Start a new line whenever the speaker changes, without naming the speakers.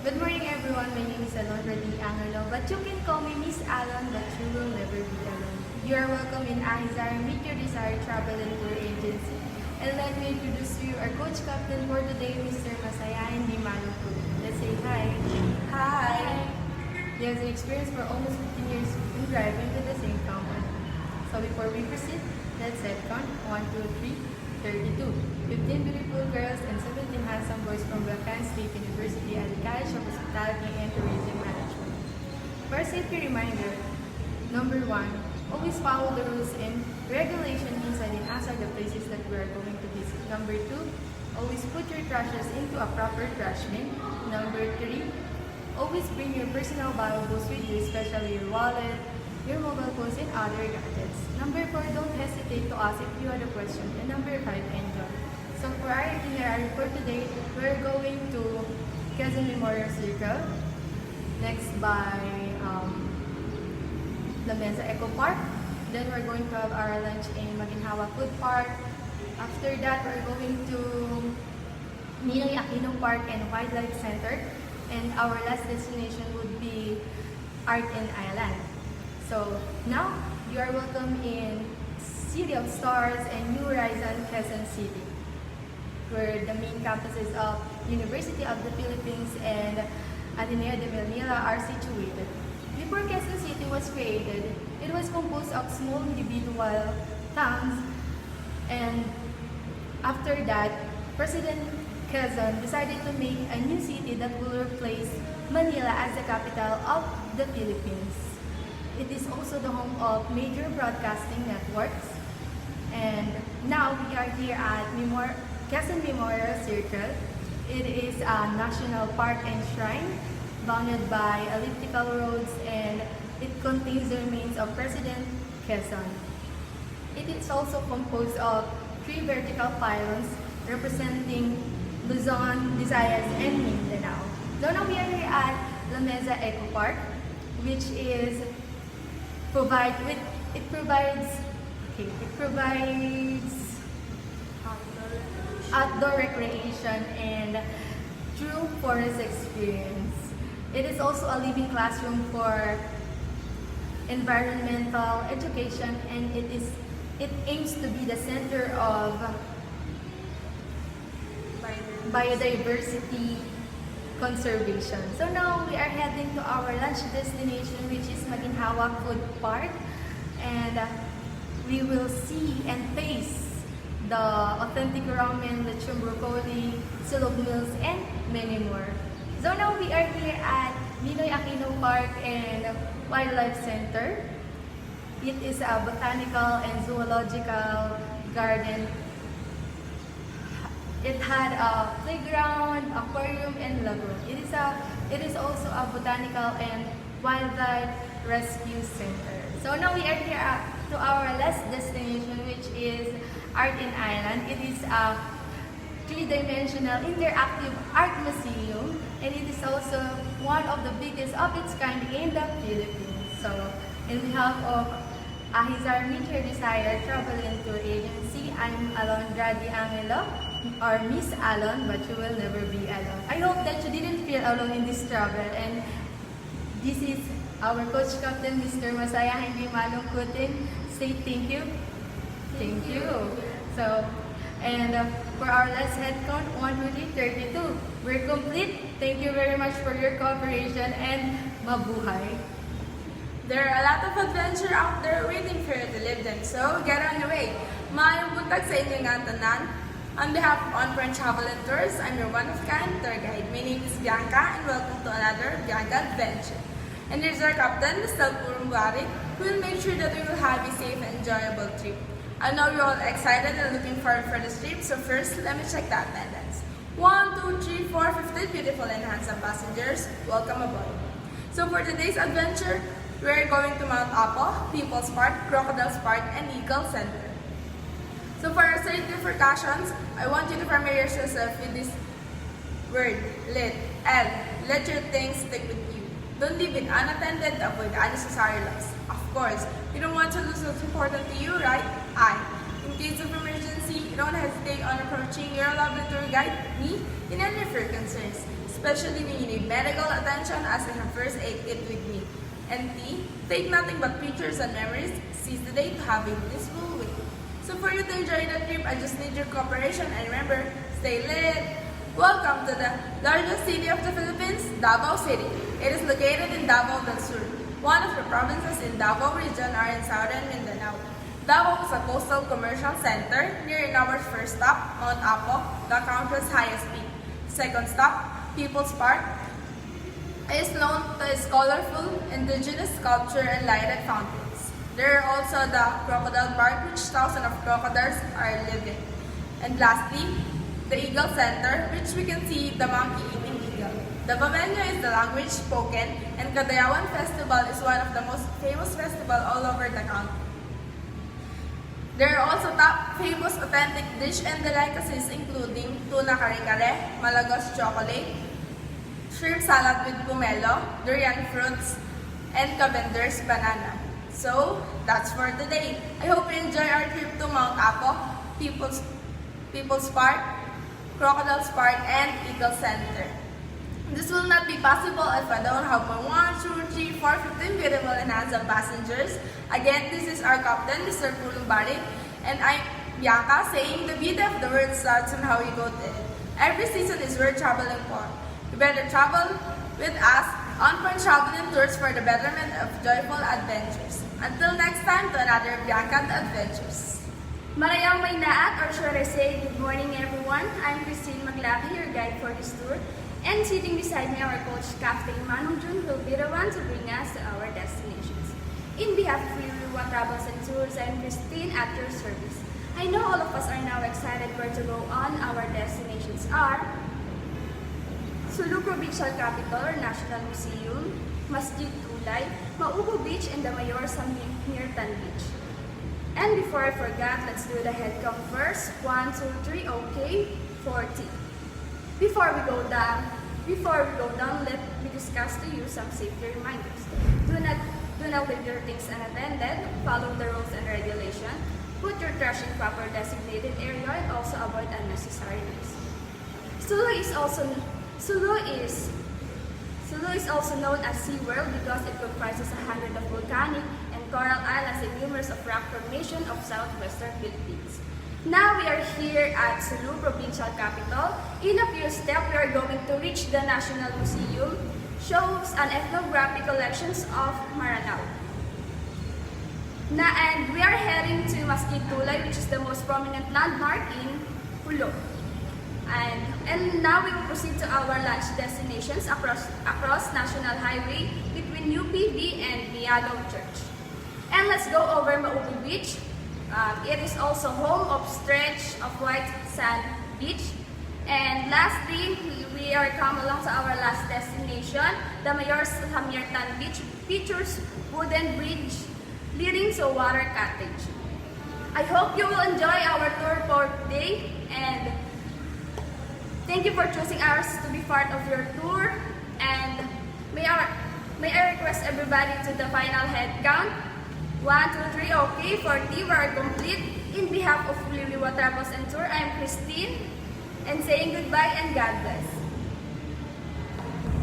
Good morning everyone, my name is Alon Radi Angelo, but you can call me Miss Alon, but you will never be alone. You are welcome in Ahizar Meet Your Desire Travel and Tour Agency. And let me introduce to you our coach captain for today, Mr. Masayahin Limanuku. Let's say hi. Hi! He has an experience for almost 15 years in driving with the same company. So before we proceed, let's set count 1, 2, 3, 32. 15 beautiful girls and 17 handsome boys from Bulacan State University at the College of Hospitality and Tourism Management. For a safety reminder, number 1, always follow the rules and regulation inside and outside the places that we are going to visit. Number 2, always put your trashes into a proper trash bin. Number 3, always bring your personal valuables with you, especially your wallet, your mobile phones, and other gadgets. Number 4, don't hesitate to ask if you have a question. And number 5, enjoy. So for our itinerary for today, we're going to Quezon Memorial Circle, next by La Mesa Eco Park. Then we're going to have our lunch in Maginhawa Food Park. After that, we're going to Ninoy Aquino Park and Wildlife Center. And our last destination would be Art and Island. So now, you are welcome in City of Stars and New Horizon, Quezon City, where the main campuses of University of the Philippines and Ateneo de Manila are situated. Before Quezon City was created, it was composed of small individual towns, and after that, President Quezon decided to make a new city that will replace Manila as the capital of the Philippines. It is also the home of major broadcasting networks. And now we are here at Quezon Memorial Circle. It is a national park and shrine bounded by elliptical roads, and it contains the remains of President Quezon. It is also composed of 3 vertical pylons representing Luzon, Visayas, and Mindanao. So now we are here at La Mesa Eco Park, which is provides outdoor recreation and true forest experience. It is also a living classroom for environmental education, and it aims to be the center of biodiversity conservation. So now we are heading to our lunch destination, which is Maginhawa Food Park, and we will see and taste the authentic ramen, lechon broccoli, silog meals, and many more. So now we are here at Ninoy Aquino Park and Wildlife Center. It is a botanical and zoological garden. It had a playground, aquarium, and lagoon. It is also a botanical and wildlife rescue center. So now we are here to our last destination, which is Art and Island. It is a 3-dimensional interactive art museum, and it is also one of the biggest of its kind in the Philippines. So, in behalf of Ahizar Meet Your Desire Travel and Tour Agency, I'm Alondradi Angelo, or Miss Alon, but you will never be alone. I hope that you didn't feel alone in this travel, and this is our coach captain, Mr. Masayahin Limanuku. Say thank you. Thank you. So, and for our last head count, 1, 2, 3, 32. We're complete. Thank you very much for your cooperation, and mabuhay.
There are a lot of adventure out there waiting for you to live them, so get on your way. Maayong buntag sa inyong tanan. On behalf of On Point Travel and Tours, I'm your one-of-kind tour guide. My name is Bianca, and welcome to another Bianca Adventure. And here's our captain, Mr. Purumbuari, who will make sure that we will have a safe and enjoyable trip. I know you're all excited and looking forward for this trip, so first, let me check the attendance. 1, 2, 3, 4, 15 beautiful and handsome passengers. Welcome aboard. So for today's adventure, we're going to Mount Apo, People's Park, Crocodile's Park, and Eagle Center. So for our safety precautions, I want you to familiarize yourself with this word, let. L. Let your things stick with you. Don't leave it unattended to avoid unnecessary loss. Of course, you don't want to lose what's important to you, right? I. In case of emergency, don't hesitate on approaching your lovely tour guide, me, in any of your concerns. especially when you need medical attention, as I have first aid kit with me. And T, take nothing but pictures and memories. Seize the day to have a blissful week. So for you to enjoy the trip, I just need your cooperation, and remember, stay lit! Welcome to the largest city of the Philippines, Davao City. It is located in Davao del Sur. One of the provinces in Davao region are in southern Mindanao. Davao is a coastal commercial center. Near in our first stop, Mount Apo, the country's highest peak. Second stop, People's Park, is known to its colorful indigenous sculpture and lighted fountains. There are also the Crocodile Park, which thousands of crocodiles are living. And lastly, the Eagle Center, which we can see the monkey eating eagle. The Babenyo is the language spoken, and Kadayawan Festival is one of the most famous festivals all over the country. There are also top famous authentic dish and delicacies including tuna kare-kare, Malagos chocolate, shrimp salad with pomelo, durian fruits, and Cavender's banana. So, that's for today. I hope you enjoy our trip to Mount Apo, People's Park, Crocodile's Park, and Eagle Center. This will not be possible if I don't have my 1, 2, 3, 4, 15 beautiful and handsome passengers. Again, this is our captain, Mr. Pulumbari, and I'm Bianca, saying the beauty of the world starts on how you go to it. Every season is worth traveling for. You better travel with us on Point Travel and Tours for the betterment of joyful adventures. Until next time, to another Bianca Adventures.
Marayang Maynaat, or should I say, good morning everyone. I'm Christine Maglaki, your guide for this tour. And sitting beside me, our coach, Captain Manong Jun, will be the one to bring us to our destinations. In behalf of Liliwa Travels and Tours, I'm Christine at your service. I know all of us are now excited where to go on. Our destinations are Sulu Provincial Capital or National Museum, Masjid Tulay, Maubo Beach, and the Mayor Samirtan Beach. And before I forget, let's do the head count first. 1, 2, 3, okay, 40. Before we go down, let me discuss to you some safety reminders. Do not leave your things unattended, follow the rules and regulations, put your trash in proper designated area, and also avoid unnecessary noise. Sulu is also known as Sea World because it comprises 100 of volcanic and coral islands and numerous of rock formation of southwestern Philippines. Now we are here at Sulu Provincial Capital. In a few steps, we are going to reach the National Museum, shows an ethnographic collections of Maranao. And we are heading to Masjid Tulay, which is the most prominent landmark in Pulo. And now we will proceed to our lunch destinations across National Highway between UPB and Miagaw Church. And let's go over Maubo Beach. It is also home of stretch of white sand beach. And lastly, we are come along to our last destination, the Mayor Samirtan Beach, features wooden bridge leading to water cottage. I hope you will enjoy our tour for today, and thank you for choosing us to be part of your tour. And may I request everybody to the final head count. 1, 2, 3, okay, 40, we are complete. In behalf of Liliwa Travels and Tour, I am Christine, and saying goodbye and God bless.